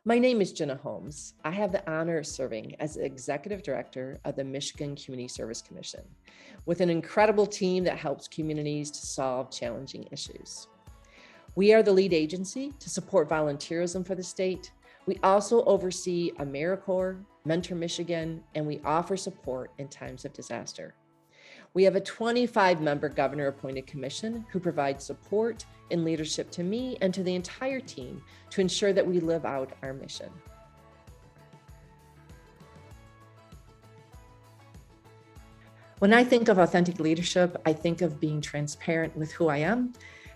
My name is Ginna Holmes. I have the honor of serving as the Executive Director of the Michigan Community Service Commission, with an incredible team that helps communities to solve challenging issues. We are the lead agency to support volunteerism for the state. We also oversee AmeriCorps, Mentor Michigan, and we offer support in times of disaster. We have a 25-member governor-appointed commission who provides support and leadership to me and to the entire team to ensure that we live out our mission. When I think of authentic leadership, I think of being transparent with who I am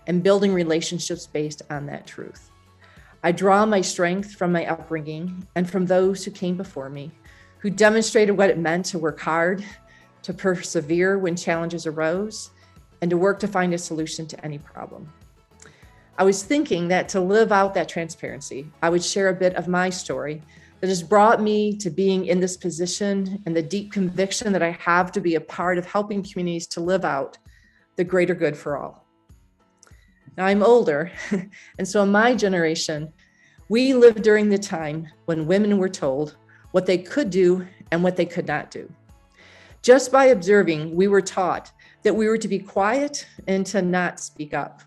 and building relationships based on that truth. I draw my strength from my upbringing and from those who came before me, who demonstrated what it meant to work hard, to persevere when challenges arose, and to work to find a solution to any problem. I was thinking that to live out that transparency, I would share a bit of my story that has brought me to being in this position and the deep conviction that I have to be a part of helping communities to live out the greater good for all. Now I'm older, and so in my generation, we lived during the time when women were told what they could do and what they could not do. Just by observing, we were taught that we were to be quiet and to not speak up.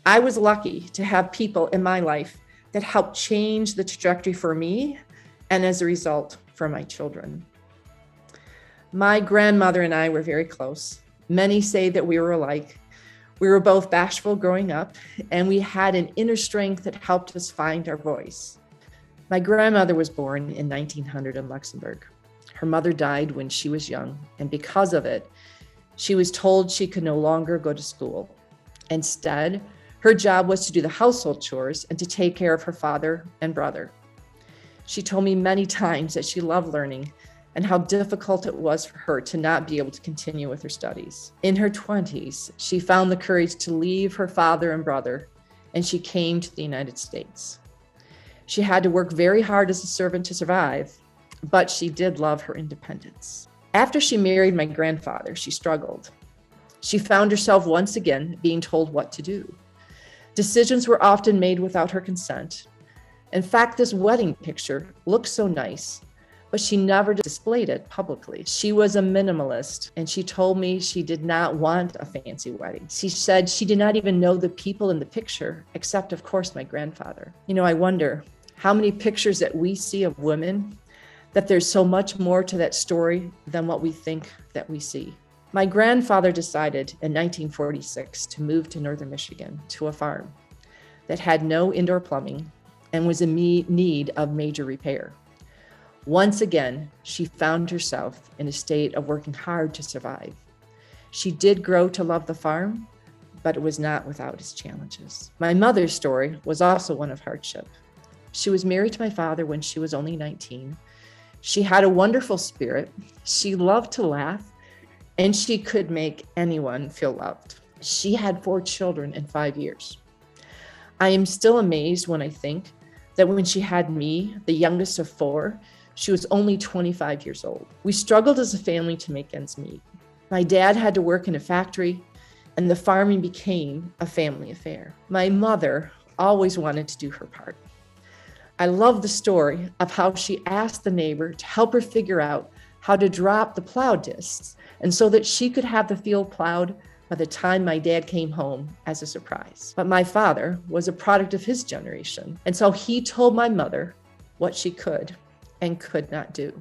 I was lucky to have people in my life that helped change the trajectory for me and as a result for my children. My grandmother and I were very close. Many say that we were alike. We were both bashful growing up, and we had an inner strength that helped us find our voice. My grandmother was born in 1900 in Luxembourg. Her mother died when she was young, and because of it, she was told she could no longer go to school. Instead, her job was to do the household chores and to take care of her father and brother. She told me many times that she loved learning and how difficult it was for her to not be able to continue with her studies. In her 20s, she found the courage to leave her father and brother, and she came to the United States. She had to work very hard as a servant to survive, but she did love her independence. After she married my grandfather, she struggled. She found herself once again being told what to do. Decisions were often made without her consent. In fact, this wedding picture looked so nice, but she never displayed it publicly. She was a minimalist, and she told me she did not want a fancy wedding. She said she did not even know the people in the picture, except, of course, my grandfather. I wonder how many pictures that we see of women, that there's so much more to that story than what we think that we see. My grandfather decided in 1946 to move to northern Michigan to a farm that had no indoor plumbing and was in need of major repair. Once again, she found herself in a state of working hard to survive. She did grow to love the farm, but it was not without its challenges. My mother's story was also one of hardship. She was married to my father when she was only 19. She had a wonderful spirit. She loved to laugh, and she could make anyone feel loved. She had 4 children in 5 years. I am still amazed when I think that when she had me, the youngest of 4, she was only 25 years old. We struggled as a family to make ends meet. My dad had to work in a factory, and the farming became a family affair. My mother always wanted to do her part. I love the story of how she asked the neighbor to help her figure out how to drop the plow discs, and so that she could have the field plowed by the time my dad came home as a surprise. But my father was a product of his generation, and so he told my mother what she could and could not do.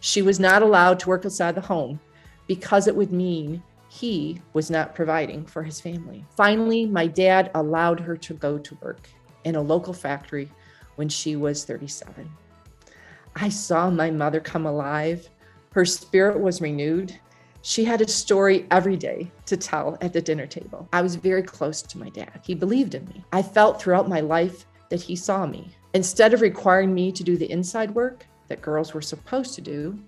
She was not allowed to work outside the home because it would mean he was not providing for his family. Finally, my dad allowed her to go to work in a local factory when she was 37. I saw my mother come alive. Her spirit was renewed. She had a story every day to tell at the dinner table. I was very close to my dad. He believed in me. I felt throughout my life that he saw me. Instead of requiring me to do the inside work that girls were supposed to do,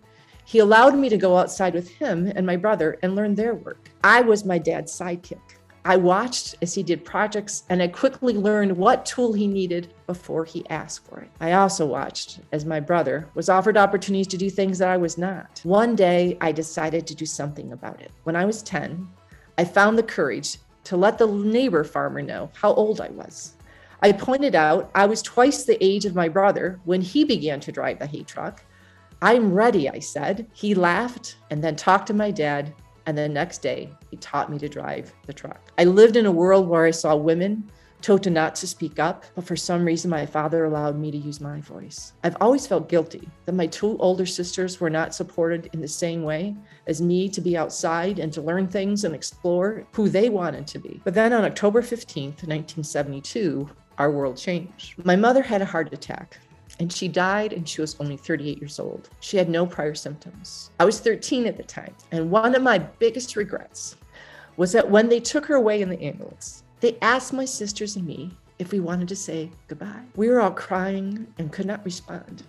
he allowed me to go outside with him and my brother and learn their work. I was my dad's sidekick. I watched as he did projects, and I quickly learned what tool he needed before he asked for it. I also watched as my brother was offered opportunities to do things that I was not. One day, I decided to do something about it. When I was 10, I found the courage to let the neighbor farmer know how old I was. I pointed out I was twice the age of my brother when he began to drive the hay truck. I'm ready, I said. He laughed and then talked to my dad. And the next day, he taught me to drive the truck. I lived in a world where I saw women told not to speak up, but for some reason, my father allowed me to use my voice. I've always felt guilty that my two older sisters were not supported in the same way as me to be outside and to learn things and explore who they wanted to be. But then on October 15th, 1972, our world changed. My mother had a heart attack, and she died and she was only 38 years old. She had no prior symptoms. I was 13 at the time, and one of my biggest regrets was that when they took her away in the ambulance, they asked my sisters and me if we wanted to say goodbye. We were all crying and could not respond.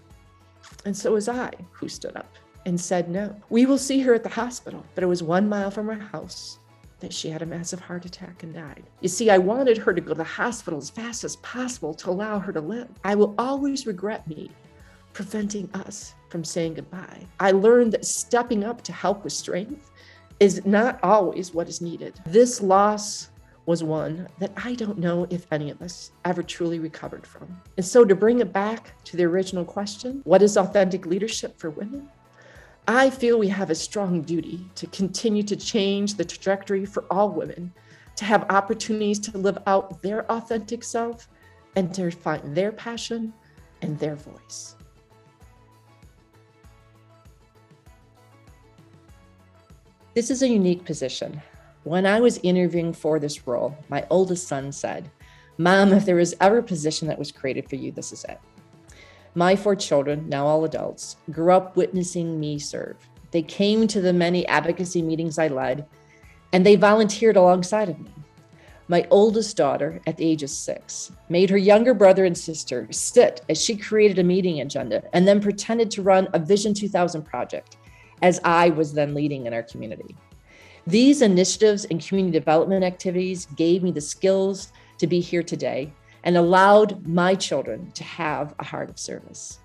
And so was I, who stood up and said no. We will see her at the hospital, but it was 1 mile from her house that she had a massive heart attack and died. You see, I wanted her to go to the hospital as fast as possible to allow her to live. I will always regret me preventing us from saying goodbye. I learned that stepping up to help with strength is not always what is needed. This loss was one that I don't know if any of us ever truly recovered from. And so to bring it back to the original question, what is authentic leadership for women? I feel we have a strong duty to continue to change the trajectory for all women, to have opportunities to live out their authentic self and to find their passion and their voice. This is a unique position. When I was interviewing for this role, my oldest son said, "Mom, if there was ever a position that was created for you, this is it." My 4 children, now all adults, grew up witnessing me serve. They came to the many advocacy meetings I led, and they volunteered alongside of me. My oldest daughter, at the age of 6, made her younger brother and sister sit as she created a meeting agenda and then pretended to run a Vision 2000 project, as I was then leading in our community. These initiatives and community development activities gave me the skills to be here today and allowed my children to have a heart of service.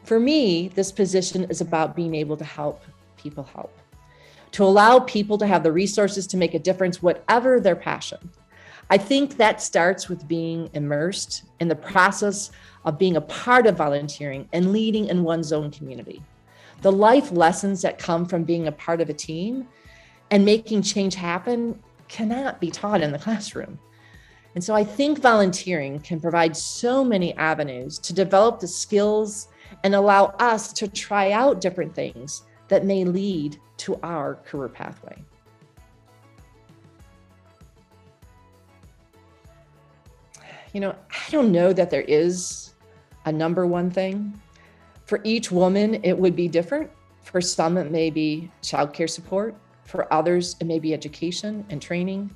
For me, this position is about being able to help people help, to allow people to have the resources to make a difference, whatever their passion. I think that starts with being immersed in the process of being a part of volunteering and leading in one's own community. The life lessons that come from being a part of a team and making change happen cannot be taught in the classroom. And so I think volunteering can provide so many avenues to develop the skills and allow us to try out different things that may lead to our career pathway. I don't know that there is a number one thing. For each woman, it would be different. For some, it may be childcare support. For others, it may be education and training.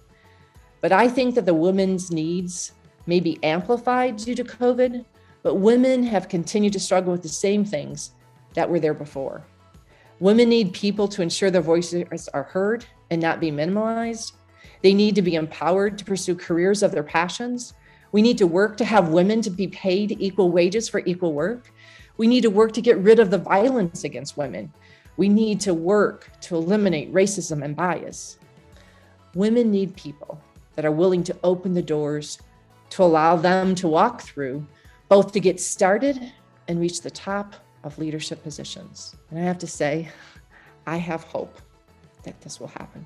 But I think that the women's needs may be amplified due to COVID, but women have continued to struggle with the same things that were there before. Women need people to ensure their voices are heard and not be minimalized. They need to be empowered to pursue careers of their passions. We need to work to have women to be paid equal wages for equal work. We need to work to get rid of the violence against women. We need to work to eliminate racism and bias. Women need people that are willing to open the doors to allow them to walk through, both to get started and reach the top of leadership positions. And I have to say, I have hope that this will happen.